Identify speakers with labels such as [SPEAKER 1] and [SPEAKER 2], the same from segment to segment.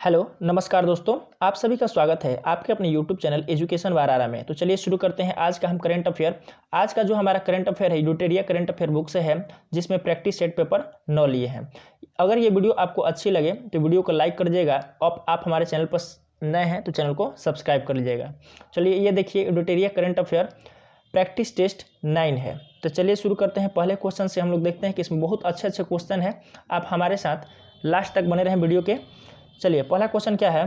[SPEAKER 1] Hello नमस्कार दोस्तों, आप सभी का स्वागत है आपके अपने यूट्यूब चैनल एजुकेशन वारारा में। तो चलिए शुरू करते हैं आज का हम करंट अफेयर। आज का जो हमारा करंट अफेयर है यूटेरिया करंट अफेयर बुक से है, जिसमें प्रैक्टिस सेट पेपर 9 लिए हैं। अगर ये वीडियो आपको अच्छी लगे तो वीडियो को लाइक कर दीजिएगा। आप हमारे चैनल पर नए हैं तो चैनल को सब्सक्राइब कर लीजिएगा। चलिए ये देखिए यूटेरिया करंट अफेयर प्रैक्टिस टेस्ट 9 है। तो चलिए शुरू करते हैं। पहले क्वेश्चन से हम लोग देखते हैं कि इसमें बहुत अच्छे अच्छे क्वेश्चन है। आप हमारे साथ लास्ट तक बने रहें वीडियो के। चलिए पहला क्वेश्चन क्या है,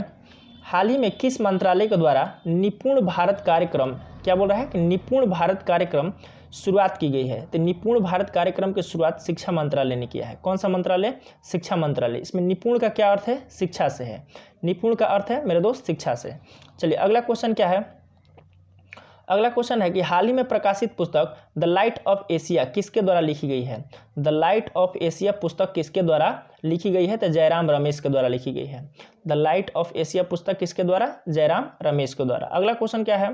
[SPEAKER 1] हाल ही में किस मंत्रालय के द्वारा निपुण भारत कार्यक्रम, क्या बोल रहा है कि निपुण भारत कार्यक्रम शुरुआत की गई है। तो निपुण भारत कार्यक्रम की शुरुआत शिक्षा मंत्रालय ने किया है। कौन सा मंत्रालय? शिक्षा मंत्रालय। इसमें निपुण का क्या अर्थ है? शिक्षा से है। निपुण का अर्थ है मेरे दोस्त शिक्षा से। चलिए अगला क्वेश्चन क्या है, अगला क्वेश्चन है कि हाल ही में प्रकाशित पुस्तक द लाइट ऑफ एशिया किसके द्वारा लिखी गई है। द लाइट ऑफ एशिया पुस्तक किसके द्वारा लिखी गई है? तो जयराम रमेश के द्वारा लिखी गई है। द लाइट ऑफ एशिया पुस्तक किसके द्वारा? जयराम रमेश के द्वारा। अगला क्वेश्चन क्या है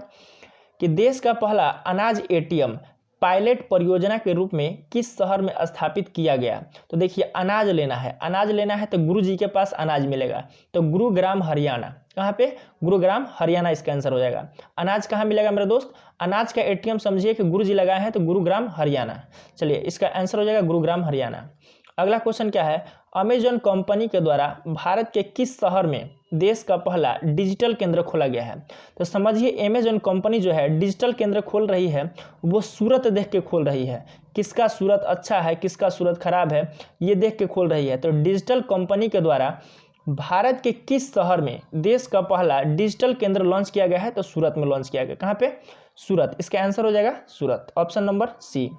[SPEAKER 1] कि देश का पहला अनाज एटीएम पायलट परियोजना के रूप में किस शहर में स्थापित किया गया। तो देखिए अनाज लेना है, अनाज लेना है तो गुरु जी के पास अनाज मिलेगा। तो गुरुग्राम हरियाणा, कहाँ पे? गुरुग्राम हरियाणा इसका आंसर हो जाएगा। अनाज कहाँ मिलेगा मेरे दोस्त? अनाज का एटीएम समझिए कि गुरु जी लगाए हैं तो गुरुग्राम हरियाणा। चलिए इसका आंसर हो जाएगा गुरुग्राम हरियाणा। अगला क्वेश्चन क्या है, अमेजॉन कंपनी के द्वारा भारत के किस शहर में देश का पहला डिजिटल केंद्र खोला गया है। तो समझिए अमेजॉन कंपनी जो है डिजिटल केंद्र खोल रही है, वो सूरत देख के खोल रही है। किसका सूरत अच्छा है, किसका सूरत खराब है, ये देख के खोल रही है। तो डिजिटल कंपनी के द्वारा भारत के किस शहर में देश का पहला डिजिटल केंद्र लॉन्च किया गया है? तो सूरत में लॉन्च किया गया। कहाँ पे? सूरत। इसका आंसर हो जाएगा सूरत, ऑप्शन नंबर सी।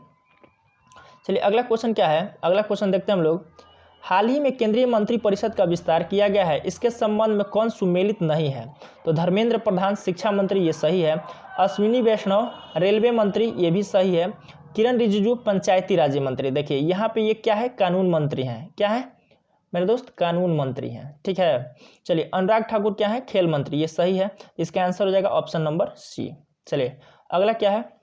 [SPEAKER 1] चलिए अगला क्वेश्चन क्या है, अगला क्वेश्चन देखते हैं हम लोग। हाल ही में केंद्रीय मंत्रिपरिषद का विस्तार किया गया है, इसके संबंध में कौन सुमेलित नहीं है। तो धर्मेंद्र प्रधान शिक्षा मंत्री, ये सही है। अश्विनी वैष्णव रेलवे मंत्री, ये भी सही है। किरण रिजिजू पंचायती राज्य मंत्री। देखिए यहाँ पे ये क्या है? कानून मंत्री हैं। क्या है मेरे दोस्त? कानून मंत्री हैं। ठीक है। चलिए अनुराग ठाकुर क्या है? खेल मंत्री, ये सही है। इसका आंसर हो जाएगा ऑप्शन नंबर सी। चलिए अगला क्या है,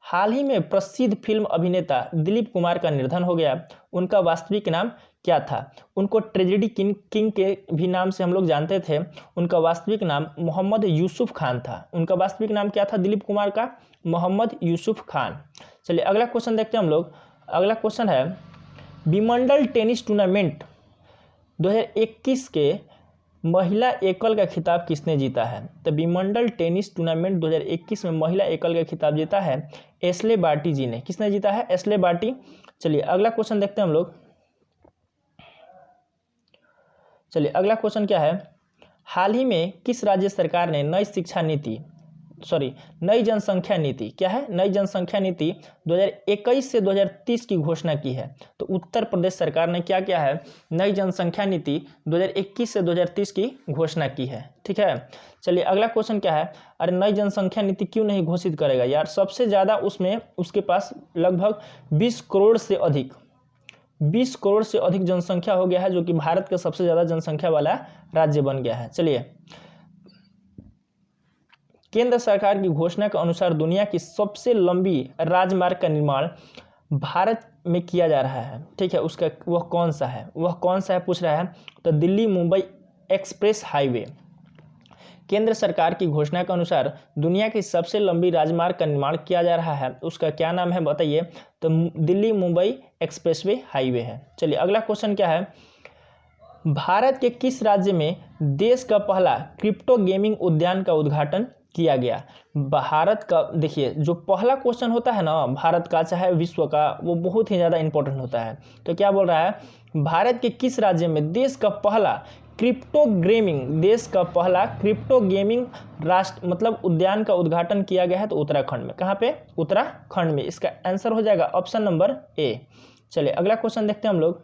[SPEAKER 1] हाल ही में प्रसिद्ध फिल्म अभिनेता दिलीप कुमार का निधन हो गया, उनका वास्तविक नाम क्या था? उनको ट्रेजेडी किंग के भी नाम से हम लोग जानते थे। उनका वास्तविक नाम मोहम्मद यूसुफ खान था। उनका वास्तविक नाम क्या था दिलीप कुमार का? मोहम्मद यूसुफ खान। चलिए अगला क्वेश्चन देखते हैं हम लोग। अगला क्वेश्चन है, विमंडल टेनिस टूर्नामेंट 2021 के महिला एकल का खिताब किसने जीता है। तो विमंडल टेनिस टूर्नामेंट 2021 में महिला एकल का खिताब जीता है एस्ले बार्टी जी ने। किसने जीता है? Ashleigh Barty. चलिए अगला क्वेश्चन देखते हैं हम लोग। चलिए अगला क्वेश्चन क्या है, हाल ही में किस राज्य सरकार ने नई जनसंख्या नीति, क्या है? नई जनसंख्या नीति 2021 से 2030 की घोषणा की है। तो उत्तर प्रदेश सरकार ने क्या किया है? नई जनसंख्या नीति 2021 से 2030 की घोषणा की है। ठीक है। चलिए अगला क्वेश्चन क्या है, अरे नई जनसंख्या नीति क्यों नहीं घोषित करेगा यार? सबसे ज़्यादा उसमें उसके पास लगभग 20 करोड़ से अधिक जनसंख्या हो गया है, जो कि भारत का सबसे ज़्यादा जनसंख्या वाला राज्य बन गया है। चलिए केंद्र सरकार की घोषणा के अनुसार दुनिया की सबसे लंबी राजमार्ग का निर्माण भारत में किया जा रहा है। ठीक है, उसका वह कौन सा है? पूछ रहा है। तो दिल्ली मुंबई एक्सप्रेस हाईवे। केंद्र सरकार की घोषणा के अनुसार दुनिया की सबसे लंबी राजमार्ग का निर्माण किया जा रहा है, उसका क्या नाम है बताइए। तो दिल्ली मुंबई एक्सप्रेसवे हाईवे है। चलिए अगला क्वेश्चन क्या है, भारत के किस राज्य में देश का पहला क्रिप्टो गेमिंग उद्यान का उद्घाटन किया गया। भारत का, देखिए जो पहला क्वेश्चन होता है ना भारत का चाहे विश्व का, वो बहुत ही ज़्यादा इंपॉर्टेंट होता है। तो क्या बोल रहा है, भारत के किस राज्य में देश का पहला क्रिप्टो गेमिंग राष्ट्र मतलब उद्यान का उद्घाटन किया गया है। तो उत्तराखंड में। कहाँ पे? उत्तराखंड में। इसका आंसर हो जाएगा ऑप्शन नंबर ए। चलिए अगला क्वेश्चन देखते हैं हम लोग।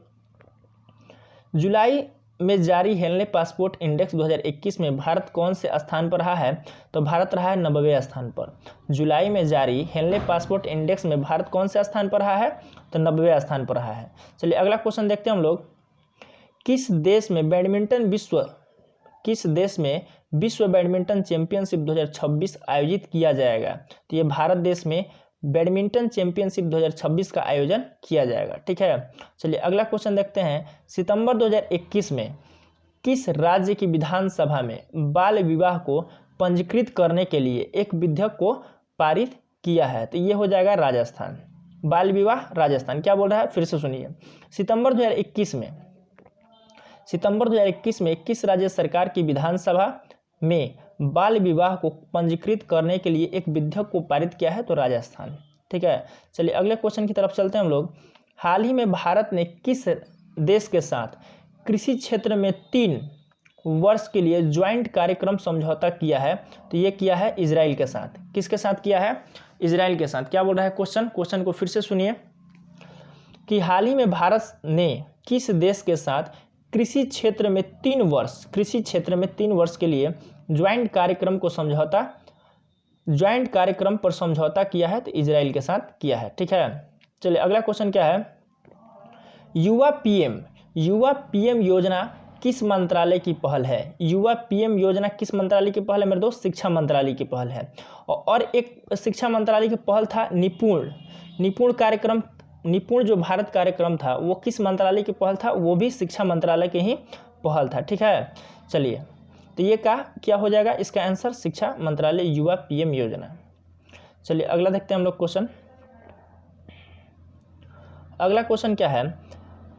[SPEAKER 1] जुलाई में जारी हेनले पासपोर्ट इंडेक्स 2021 में भारत कौन से स्थान पर रहा है। तो भारत रहा है 90वें स्थान पर। जुलाई में जारी हेनले पासपोर्ट इंडेक्स में भारत कौन से स्थान पर रहा है? तो 90वें स्थान पर रहा है। चलिए अगला क्वेश्चन देखते हैं हम लोग। किस देश में विश्व बैडमिंटन चैंपियनशिप 2026 आयोजित किया जाएगा। तो ये भारत देश में बैडमिंटन चैंपियनशिप 2026 का आयोजन किया जाएगा। ठीक है। चलिए अगला क्वेश्चन देखते हैं। सितंबर 2021 में किस राज्य की विधानसभा में बाल विवाह को पंजीकृत करने के लिए एक विधेयक को पारित किया है? तो ये हो जाएगा राजस्थान। बाल विवाह राजस्थान। क्या बोल रहा है, फिर से सुनिए। सितंबर 2021 में 21 राज्य सरकार की विधानसभा में बाल विवाह को पंजीकृत करने के लिए एक विधेयक को पारित किया है, तो राजस्थान। ठीक है, चलिए अगले क्वेश्चन की तरफ चलते हैं हम लोग। हाल ही में भारत ने किस देश के साथ कृषि क्षेत्र में 3 वर्ष के लिए ज्वाइंट कार्यक्रम समझौता किया है? तो ये किया है इजराइल के साथ। किसके साथ किया है? इजराइल के साथ। क्या बोल रहा है क्वेश्चन को फिर से सुनिए कि हाल ही में भारत ने किस देश के साथ कृषि क्षेत्र में 3 वर्ष के लिए ज्वाइंट कार्यक्रम पर समझौता किया है? तो इजराइल के साथ किया है। ठीक है, चलिए अगला क्वेश्चन क्या है। युवा पीएम योजना किस मंत्रालय की पहल है? युवा पीएम योजना किस मंत्रालय की पहल है मेरे दोस्त? शिक्षा मंत्रालय की पहल है। और एक शिक्षा मंत्रालय की पहल था निपुण जो भारत कार्यक्रम था वो किस मंत्रालय की पहल था? वो भी शिक्षा मंत्रालय की ही पहल था। ठीक है, चलिए तो ये क्या हो जाएगा इसका आंसर? शिक्षा मंत्रालय, युवा पीएम योजना। चलिए अगला देखते हैं हम लोग क्वेश्चन। अगला क्वेश्चन क्या है।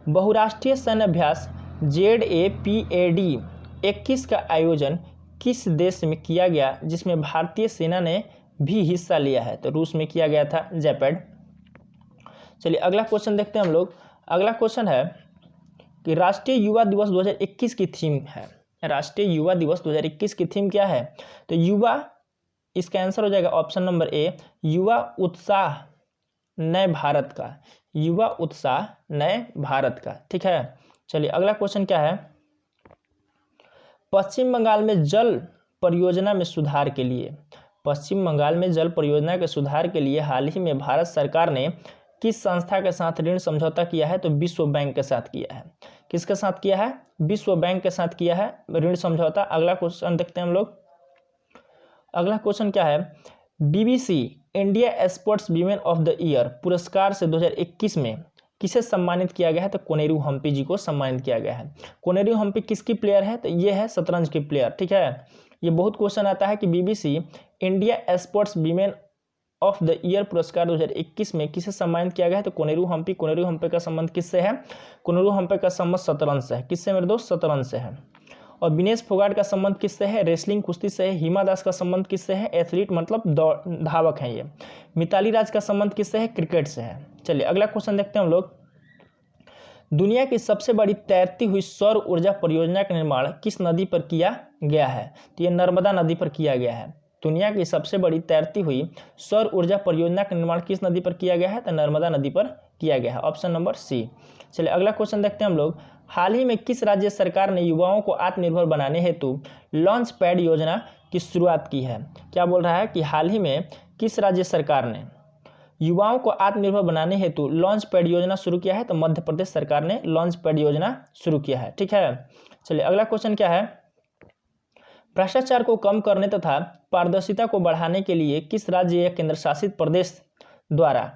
[SPEAKER 1] बहुराष्ट्रीय सैन्य अभ्यास ZAPAD 21 का आयोजन किस देश में किया गया जिसमें भारतीय सेना ने भी हिस्सा लिया है? तो रूस में किया गया था, जैपेड। चलिए अगला क्वेश्चन देखते हैं हम लोग। अगला क्वेश्चन है कि राष्ट्रीय युवा दिवस 2021 की थीम है। राष्ट्रीय युवा दिवस 2021 की थीम क्या है? तो युवा, इसका आंसर हो जाएगा ऑप्शन नंबर ए, युवा उत्साह नए भारत का। युवा उत्साह नए भारत का। ठीक है, चलिए अगला क्वेश्चन क्या है। पश्चिम बंगाल में जल परियोजना में सुधार के लिए हाल ही में भारत सरकार ने किस संस्था के साथ ऋण समझौता किया है? तो विश्व बैंक के साथ किया है। किसके साथ किया है? विश्व बैंक के साथ किया है ऋण समझौता। अगला क्वेश्चन देखते हैं हम लोग। अगला क्वेश्चन क्या है। BBC India sports women of the year पुरस्कार से 2021 में किसे सम्मानित किया गया है? तो कोनेरू हम्पी जी को सम्मानित किया गया है। कोनेरू हम्पी किसकी प्लेयर है? तो ये है शतरंज की प्लेयर। ठीक है, ये बहुत क्वेश्चन आता है कि BBC India sports women of the year पुरस्कार 2021 में किसे सम्मानित किया गया है? तो कोनेरू हम्पी का संबंध किससे है? कोनेरू हम्पी का संबंध शतरंज से है। किससे मेरे दोस्त? शतरंज से है। और विनेश फोगाट का संबंध किससे है? रेसलिंग, कुश्ती से है। हिमा दास का संबंध किससे है? एथलीट मतलब धावक हैं ये। मिताली राज का संबंध किससे है? क्रिकेट से है। चलिए अगला क्वेश्चन देखते हैं हम लोग। दुनिया की सबसे बड़ी तैरती हुई सौर ऊर्जा परियोजना का निर्माण किस नदी पर किया गया है? तो ये नर्मदा नदी पर किया गया है। दुनिया की सबसे बड़ी तैरती हुई सौर ऊर्जा परियोजना का निर्माण किस नदी पर किया गया है? तो नर्मदा नदी पर किया गया है, ऑप्शन नंबर सी। चलिए अगला क्वेश्चन देखते हैं हम लोग। हाल ही में किस राज्य सरकार ने युवाओं को आत्मनिर्भर बनाने हेतु लॉन्च पैड योजना की शुरुआत की है? क्या बोल रहा है कि हाल ही में किस राज्य सरकार ने युवाओं को आत्मनिर्भर बनाने हेतु लॉन्च पैड योजना शुरू किया है? तो मध्य प्रदेश सरकार ने लॉन्च पैड योजना शुरू किया है। ठीक है, चलिए अगला क्वेश्चन क्या है। भ्रष्टाचार को कम करने तथा पारदर्शिता को बढ़ाने के लिए किस राज्य या केंद्र शासित प्रदेश द्वारा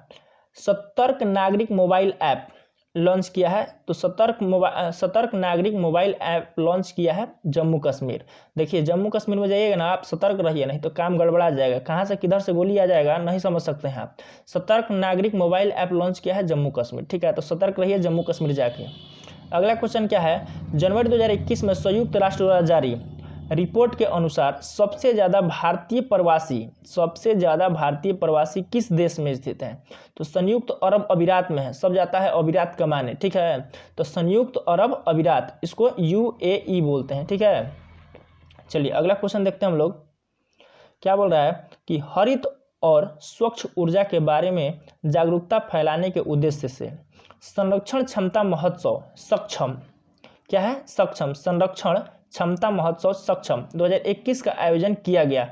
[SPEAKER 1] सतर्क नागरिक मोबाइल ऐप लॉन्च किया है? तो सतर्क नागरिक मोबाइल ऐप लॉन्च किया है जम्मू कश्मीर। देखिए जम्मू कश्मीर में जाइएगा ना आप, सतर्क रहिए नहीं तो काम गड़बड़ा जाएगा। कहाँ से किधर से गोली आ जाएगा नहीं समझ सकते हैं आप। सतर्क नागरिक मोबाइल ऐप लॉन्च किया है जम्मू कश्मीर। ठीक है, तो सतर्क रहिए जम्मू कश्मीर जाके। अगला क्वेश्चन क्या है। जनवरी 2021 में संयुक्त राष्ट्र द्वारा जारी रिपोर्ट के अनुसार सबसे ज़्यादा भारतीय प्रवासी किस देश में स्थित हैं? तो संयुक्त अरब अमीरात में है। सब जाता है अमीरात कमाने। ठीक है, तो संयुक्त अरब अमीरात, इसको UAE बोलते हैं। ठीक है, चलिए अगला क्वेश्चन देखते हैं हम लोग। क्या बोल रहा है कि हरित और स्वच्छ ऊर्जा के बारे में जागरूकता फैलाने के उद्देश्य से संरक्षण क्षमता महोत्सव सक्षम, क्या है? सक्षम, संरक्षण क्षमता महोत्सव सक्षम 2021 का आयोजन किया गया।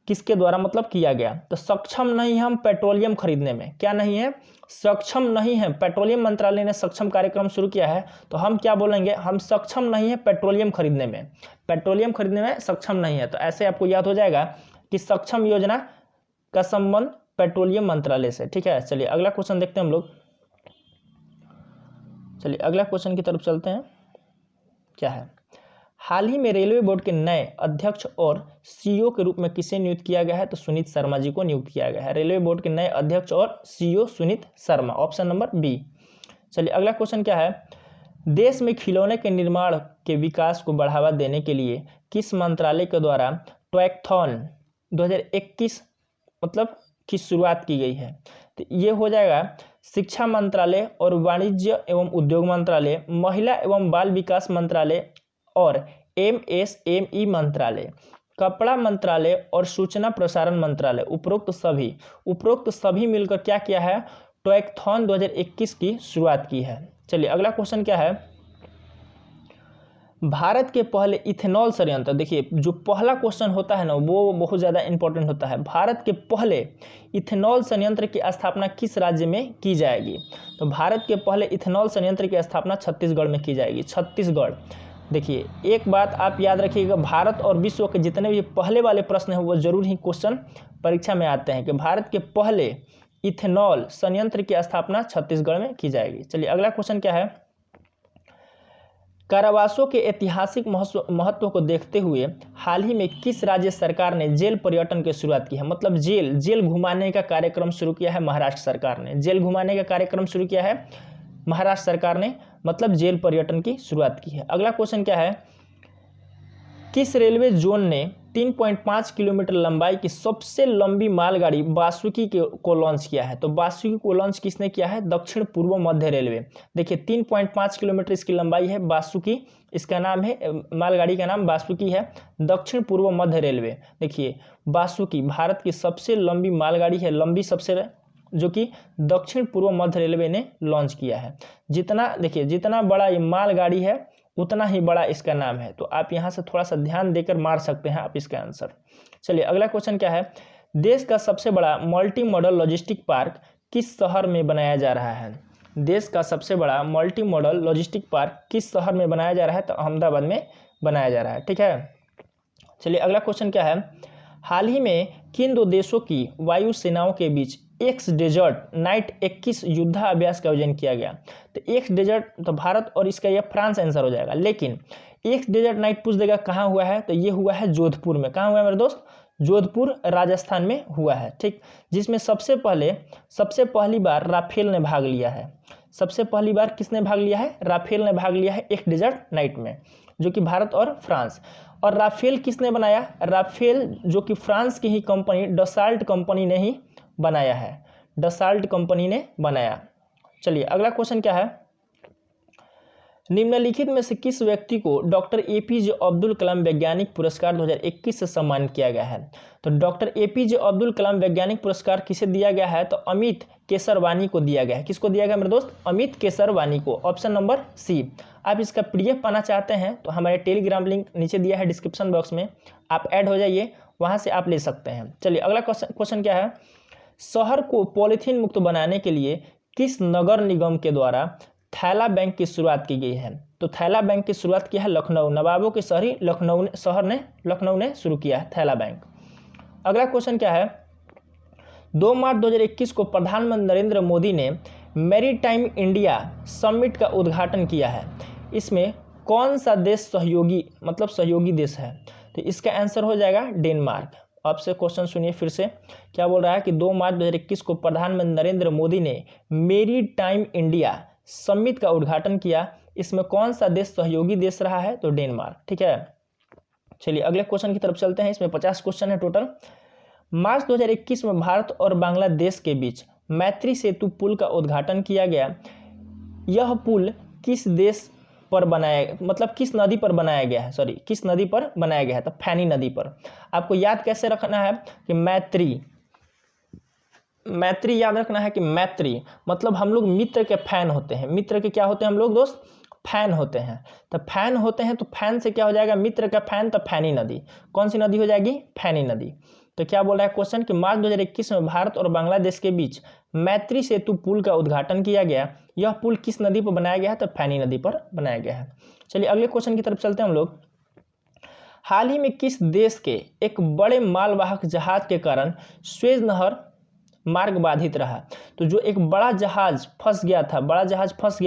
[SPEAKER 1] किसके द्वारा मतलब किया गया? तो सक्षम नहीं हम पेट्रोलियम खरीदने में। क्या नहीं है? सक्षम नहीं है। पेट्रोलियम मंत्रालय ने सक्षम कार्यक्रम शुरू किया है, तो हम क्या बोलेंगे? हम सक्षम नहीं है पेट्रोलियम खरीदने में। पेट्रोलियम खरीदने में सक्षम नहीं है। तो ऐसे आपको याद हो जाएगा कि सक्षम योजना का संबंध पेट्रोलियम मंत्रालय से। ठीक है, चलिए अगला क्वेश्चन देखते हैं हम लोग। चलिए अगला क्वेश्चन की तरफ चलते हैं। क्या है। हाल ही में रेलवे बोर्ड के नए अध्यक्ष और सीईओ के रूप में किसे नियुक्त किया गया है? तो सुनीत शर्मा जी को नियुक्त किया गया है। रेलवे बोर्ड के नए अध्यक्ष और CEO Sunit Sharma, option number B. चलिए अगला क्वेश्चन क्या है, देश में खिलौने के निर्माण के विकास को बढ़ावा देने के लिए किस मंत्रालय के द्वारा टॉयकथॉन 2021 मतलब की शुरुआत की गई है? तो ये हो जाएगा शिक्षा मंत्रालय और वाणिज्य एवं उद्योग मंत्रालय, महिला एवं बाल विकास मंत्रालय और एमएसएमई मंत्रालय, कपड़ा मंत्रालय और सूचना प्रसारण मंत्रालय। उपरोक्त सभी मिलकर क्या किया है? टॉयकथॉन 2021 की शुरुआत की है। चलिए अगला क्वेश्चन क्या है, भारत के पहले इथेनॉल संयंत्र, देखिए जो पहला क्वेश्चन होता है ना वो बहुत ज़्यादा इंपॉर्टेंट होता है। भारत के पहले इथेनॉल संयंत्र की स्थापना किस राज्य में की जाएगी? तो भारत के पहले इथेनॉल संयंत्र की स्थापना छत्तीसगढ़ में की जाएगी, छत्तीसगढ़। देखिए एक बात आप याद रखिएगा, भारत और विश्व के जितने भी पहले वाले प्रश्न हैं वो जरूर ही क्वेश्चन परीक्षा में आते हैं कि भारत के पहले इथेनॉल संयंत्र की स्थापना छत्तीसगढ़ में की जाएगी। चलिए अगला क्वेश्चन क्या है, कारावासों के ऐतिहासिक महत्व को देखते हुए हाल ही में किस राज्य सरकार ने जेल पर्यटन की शुरुआत की है? मतलब जेल घुमाने का कार्यक्रम शुरू किया है महाराष्ट्र सरकार ने। जेल घुमाने का कार्यक्रम शुरू किया है महाराष्ट्र सरकार ने, मतलब जेल पर्यटन की शुरुआत की है। अगला क्वेश्चन क्या है, किस रेलवे जोन ने 3.5 किलोमीटर लंबाई की सबसे लंबी मालगाड़ी बासुकी को लॉन्च किया है? तो बासुकी को लॉन्च किसने किया है? दक्षिण पूर्व मध्य रेलवे। देखिए 3.5 किलोमीटर इसकी लंबाई है, बासुकी इसका नाम है, मालगाड़ी का नाम बासुकी है, दक्षिण पूर्व मध्य रेलवे। देखिए बासुकी भारत की सबसे लंबी मालगाड़ी है, लंबी सबसे, जो कि दक्षिण पूर्व मध्य रेलवे ने लॉन्च किया है। जितना बड़ा ये मालगाड़ी है उतना ही बड़ा इसका नाम है, तो आप यहाँ से थोड़ा सा ध्यान देकर मार सकते हैं आप इसका आंसर। चलिए अगला क्वेश्चन क्या है, देश का सबसे बड़ा मल्टी मॉडल लॉजिस्टिक पार्क किस शहर में बनाया जा रहा है? देश का सबसे बड़ा मल्टी मॉडल लॉजिस्टिक पार्क किस शहर में बनाया जा रहा है? तो अहमदाबाद में बनाया जा रहा है, ठीक है। चलिए अगला क्वेश्चन क्या है, हाल ही में किन दो देशों की वायु सेनाओं के बीच एक्स डेजर्ट नाइट 21 युद्धाभ्यास का आयोजन किया गया? तो एक्स डेजर्ट तो भारत और इसका यह फ्रांस आंसर हो जाएगा, लेकिन एक्स डेजर्ट नाइट पूछ देगा कहाँ हुआ है, तो ये हुआ है जोधपुर में। कहाँ हुआ है मेरे दोस्त? जोधपुर राजस्थान में हुआ है, ठीक। जिसमें सबसे पहली बार राफेल ने भाग लिया है। सबसे पहली बार किसने भाग लिया है? राफेल ने भाग लिया है एक्स डेजर्ट नाइट में, जो कि भारत और फ्रांस। और राफेल किसने बनाया? राफेल जो कि फ्रांस की ही कंपनी डसाल्ट कंपनी ने ही बनाया है, डसाल्ट कंपनी ने बनाया। चलिए अगला क्वेश्चन क्या है, निम्नलिखित में से किस व्यक्ति को डॉक्टर एपीजे अब्दुल कलाम वैज्ञानिक पुरस्कार 2021 से सम्मानित किया गया है? तो डॉक्टर एपीजे अब्दुल कलाम वैज्ञानिक पुरस्कार किसे दिया गया है? तो अमित केसरवानी को दिया गया है। किसको दिया गया मेरे दोस्त? अमित केसरवानी को, ऑप्शन नंबर सी। आप इसका पीडीएफ पाना चाहते हैं तो हमारे टेलीग्राम लिंक नीचे दिया है डिस्क्रिप्शन बॉक्स में, आप ऐड हो जाइए, वहां से आप ले सकते हैं। चलिए अगला क्वेश्चन क्या है, शहर को पॉलीथीन मुक्त बनाने के लिए किस नगर निगम के द्वारा थैला बैंक की शुरुआत की गई है? तो थैला बैंक की शुरुआत की है लखनऊ, नवाबों के शहरी लखनऊ ने शुरू किया है थैला बैंक। अगला क्वेश्चन क्या है, 2 मार्च 2021 को प्रधानमंत्री नरेंद्र मोदी ने मैरीटाइम इंडिया समिट का उद्घाटन किया है। इसमें कौन सा देश सहयोगी देश है? तो इसका आंसर हो जाएगा डेनमार्क। आपसे क्वेश्चन सुनिए फिर से, क्या बोल रहा है कि 2 मार्च 2021 को प्रधानमंत्री नरेंद्र मोदी ने मैरीटाइम इंडिया समिट का उद्घाटन किया। इसमें कौन सा देश सहयोगी देश रहा है? तो डेनमार्क, ठीक है। चलिए अगले क्वेश्चन की तरफ चलते हैं, इसमें 50 क्वेश्चन है टोटल। मार्च 2021 में भारत और बांग्लादेश के बीच मैत्री सेतु पुल का उद्घाटन किया गया। यह पुल किस देश पर किस नदी पर बनाया गया है? किस नदी पर बनाया गया है? तो फैनी नदी पर। आपको याद कैसे रखना है कि मैत्री याद रखना है कि मैत्री मतलब हम लोग मित्र के फैन होते हैं। मित्र के क्या होते हैं हम लोग दोस्त? फैन होते हैं। तो फैन होते हैं तो फैन से क्या हो जाएगा? मित्र का फैन, तो फैनी नदी। कौन सी नदी हो जाएगी? फैनी नदी। तो क्या बोल रहा है क्वेश्चन कि मार्च 2021 में भारत और बांग्लादेश के बीच मैत्री सेतु पुल का उद्घाटन किया गया। यह पुल किस नदी पर बनाया गया है? तो फैनी नदी पर बनाया गया है। चलिए अगले क्वेश्चन की तरफ चलते हैं हम लोग। हाल ही में किस देश के एक बड़े मालवाहक जहाज के कारण स्वेज नहर मार्ग बाधित रहा। तो जो एक बड़ा जहाज फंस गया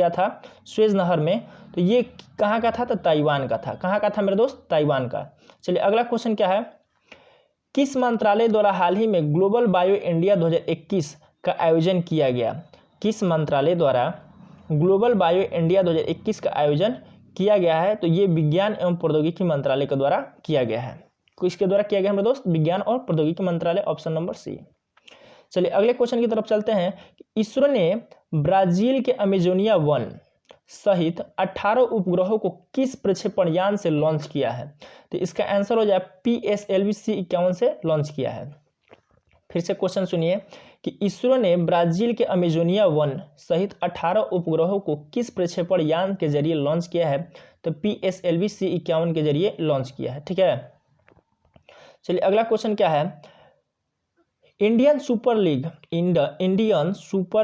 [SPEAKER 1] था स्वेज नहर में, तो ये कहाँ का था? तो ताइवान का था। कहाँ का था मेरे दोस्त? ताइवान का। चलिए अगला क्वेश्चन क्या है, किस मंत्रालय द्वारा हाल ही में ग्लोबल बायो इंडिया 2021 का आयोजन किया गया? किस मंत्रालय द्वारा ग्लोबल बायो इंडिया 2021 का आयोजन किया गया है? तो ये विज्ञान एवं प्रौद्योगिकी मंत्रालय के द्वारा किया गया है। किसके द्वारा किया गया मेरे दोस्त? विज्ञान और प्रौद्योगिकी मंत्रालय, ऑप्शन नंबर सी। चलिए अगले क्वेश्चन की तरफ चलते हैं। इसरो ने ब्राजील के अमेजोनिया वन सहित 18 उपग्रहों को किस प्रक्षेपण यान से लॉन्च किया है? तो इसका आंसर हो जाए PSLV C51 से लॉन्च किया है। फिर से क्वेश्चन सुनिए कि इसरो ने ब्राजील के अमेजोनिया वन सहित 18 उपग्रहों को किस प्रक्षेपण यान के जरिए लॉन्च किया है? तो PSLV C51 के जरिए लॉन्च किया है। ठीक है, चलिए अगला क्वेश्चन क्या है, इंडियन सुपर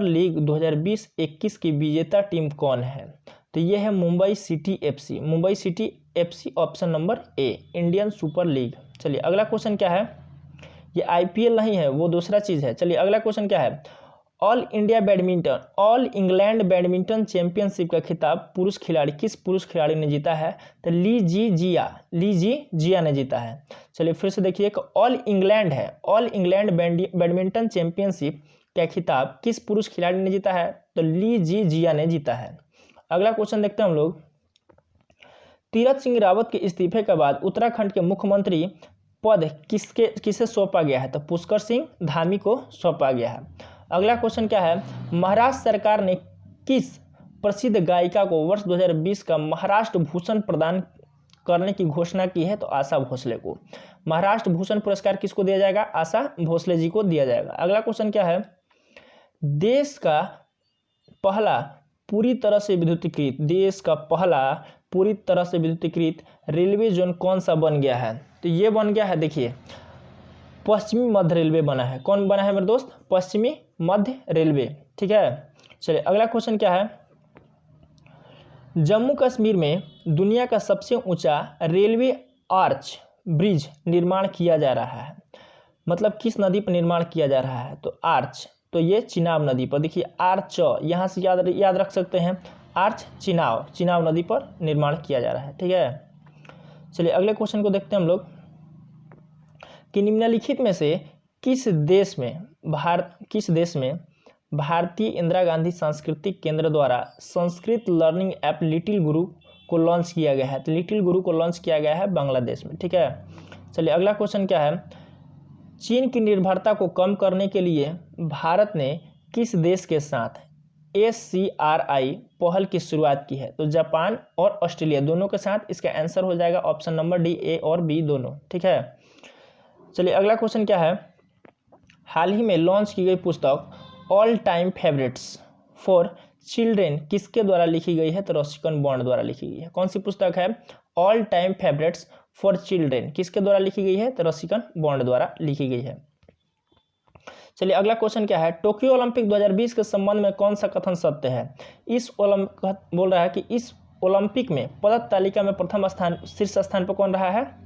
[SPEAKER 1] लीग 2020-21 की विजेता टीम कौन है? तो ये है Mumbai city FC, option number A, Indian super league. चलिए अगला क्वेश्चन क्या है, ये IPL नहीं है, वो दूसरा चीज़ है। चलिए अगला क्वेश्चन क्या है, ऑल इंग्लैंड बैडमिंटन चैंपियनशिप का खिताब किस पुरुष खिलाड़ी ने जीता है? तो ली जी जिया ने जीता है। चलिए फिर से देखिए, ऑल इंग्लैंड बैडमिंटन चैंपियनशिप का खिताब किस पुरुष खिलाड़ी ने जीता है? तो ली जी जिया ने जीता है। अगला क्वेश्चन देखते हैं हम लोग, तीरथ सिंह रावत के इस्तीफे के बाद उत्तराखंड के मुख्यमंत्री पद किसे सौंपा गया है? तो पुष्कर सिंह धामी को सौंपा गया है। अगला क्वेश्चन क्या है, महाराष्ट्र सरकार ने किस प्रसिद्ध गायिका को वर्ष 2020 का महाराष्ट्र भूषण प्रदान करने की घोषणा की है? तो आशा भोसले को। महाराष्ट्र भूषण पुरस्कार किसको दिया जाएगा? आशा भोसले जी को दिया जाएगा। अगला क्वेश्चन क्या है, देश का पहला पूरी तरह से विद्युतीकृत रेलवे जोन कौन सा बन गया है? तो ये बन गया है, देखिए पश्चिमी मध्य रेलवे बना है। कौन बना है मेरे दोस्त? पश्चिमी मध्य रेलवे। ठीक है, चलिए अगला क्वेश्चन क्या है, जम्मू कश्मीर में दुनिया का सबसे ऊंचा रेलवे आर्च ब्रिज निर्माण किया जा रहा है, मतलब किस नदी पर निर्माण किया जा रहा है? तो आर्च, तो ये चिनाब नदी पर। देखिए आर्च, यहाँ से याद रख सकते हैं, आर्च चिनाब नदी पर निर्माण किया जा रहा है। ठीक है, चलिए अगले क्वेश्चन को देखते हैं हम लोग कि निम्नलिखित में से किस देश में भारतीय इंदिरा गांधी सांस्कृतिक केंद्र द्वारा संस्कृत लर्निंग ऐप लिटिल गुरु को लॉन्च किया गया है? तो लिटिल गुरु को लॉन्च किया गया है बांग्लादेश में। ठीक है, चलिए अगला क्वेश्चन क्या है, चीन की निर्भरता को कम करने के लिए भारत ने किस देश के साथ SCRI पहल की शुरुआत की है? तो जापान और ऑस्ट्रेलिया दोनों के साथ। इसका आंसर हो जाएगा ऑप्शन नंबर डी, A और B दोनों। ठीक है, चलिए अगला क्वेश्चन क्या है, हाल ही में लॉन्च की गई पुस्तक all time favourites for children किसके द्वारा लिखी गई है? तो रसिकन बॉन्ड द्वारा लिखी गई है। कौन सी पुस्तक है? All time favourites for children किसके द्वारा लिखी गई है? तो रसिकन बॉन्ड द्वारा लिखी गई है। चलिए अगला क्वेश्चन क्या है, टोक्यो ओलंपिक 2020 के संबंध में कौन सा कथन सत्य है? बोल रहा है कि इस ओलंपिक में पदक तालिका में शीर्ष स्थान पर कौन रहा है?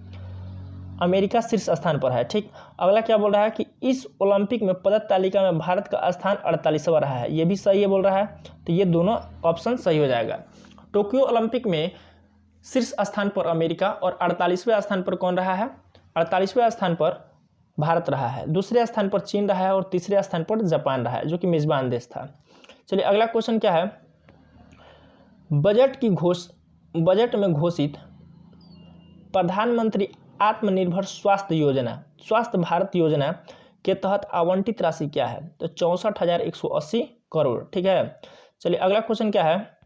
[SPEAKER 1] अमेरिका शीर्ष स्थान पर है। ठीक, अगला क्या बोल रहा है कि इस ओलंपिक में पदक तालिका में भारत का स्थान 48वां रहा है। ये भी सही है बोल रहा है, तो ये दोनों ऑप्शन सही हो जाएगा। टोक्यो ओलंपिक में शीर्ष स्थान पर अमेरिका और 48वें स्थान पर कौन रहा है? 48वें स्थान पर भारत रहा है, दूसरे स्थान पर चीन रहा है और तीसरे स्थान पर जापान रहा है, जो कि मेजबान देश था। चलिए अगला क्वेश्चन क्या है, बजट में घोषित प्रधानमंत्री आत्मनिर्भर स्वास्थ्य भारत योजना के तहत आवंटित राशि क्या है? तो 64,180 करोड़। ठीक है, चलिए अगला क्वेश्चन क्या है,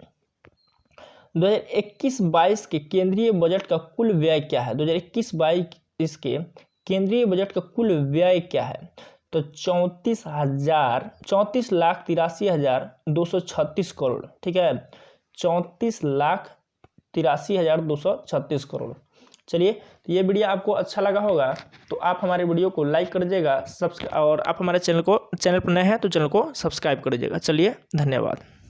[SPEAKER 1] 2021-22 के केंद्रीय बजट का कुल व्यय क्या है? 2021-22 के केंद्रीय बजट का कुल व्यय क्या है? तो 34,83,236 करोड़। ठीक है, 34,83,236 करोड़। चलिए, तो ये वीडियो आपको अच्छा लगा होगा तो आप हमारे वीडियो को लाइक कर दीजिएगा, और आप हमारे चैनल पर नए हैं तो चैनल को सब्सक्राइब कर दीजिएगा। चलिए, धन्यवाद।